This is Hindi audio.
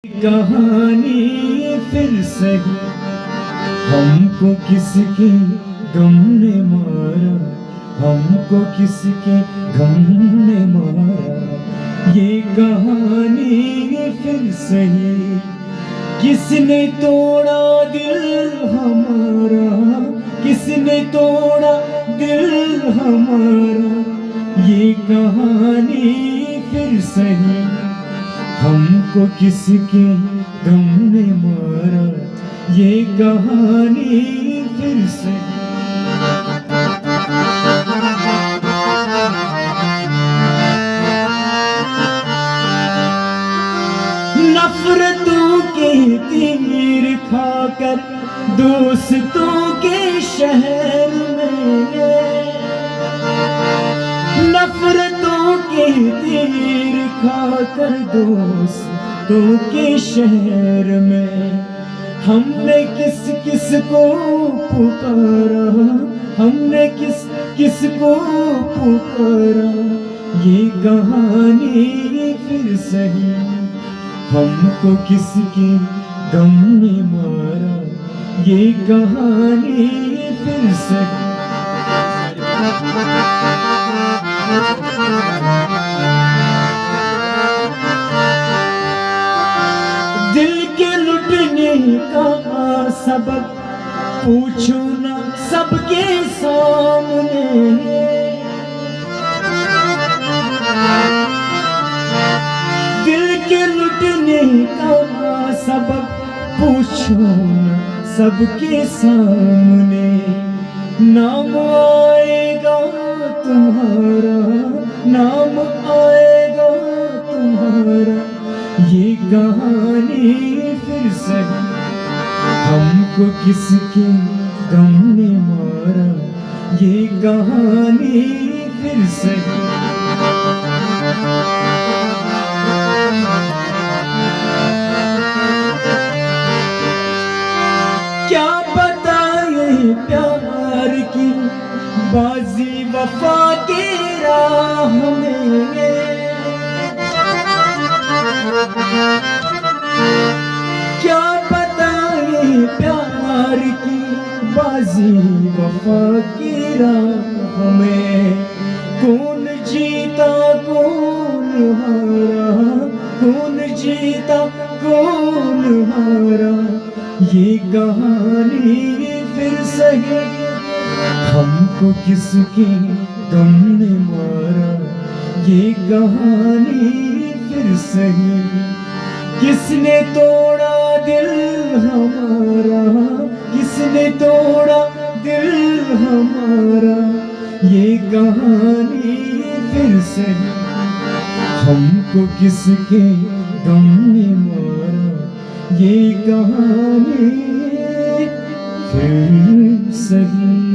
कहानी फिर सही, हमको किसके गम ने मारा, हमको किसके गम ने मारा। ये कहानी फिर सही, किसने तोड़ा दिल हमारा, किसने तोड़ा दिल हमारा। ये कहानी फिर सही, हमको किसके गम ने मारा। ये कहानी फिर से नफरतों के तीर खाकर दोस्तों के शहर में, नफरतों के तीर खाकर दोस्तों के शहर में। हमने किस किस को पुकारा, हमने किस किस को पुकारा। ये कहानी फिर सही, हमको किसके गम ने मारा। ये कहानी फिर सही। दिल के लुटने का सबब पूछो ना सबके सामने। दिल के लुटने का सबब पूछो ना सबके सामने। नाम आएगा तुम्हारा, नाम आएगा तुम्हारा। ये कहानी फिर सही, हमको किसके गम ने मारा। ये कहानी फिर सही। क्या बताए प्यार की बाजी वफा के राह में। क्या बताए प्यार की बाजी वफा की राह में। कौन जीता कौन हारा, कौन जीता कौन हारा। ये कहानी फिर सही, हमको किसके गम ने मारा। ये कहानी फिर सही, किसने तोड़ा दिल हमारा, किसने तोड़ा दिल हमारा। ये कहानी फिर सही, हमको किसके गम ने मारा। ये कहानी फिर सही।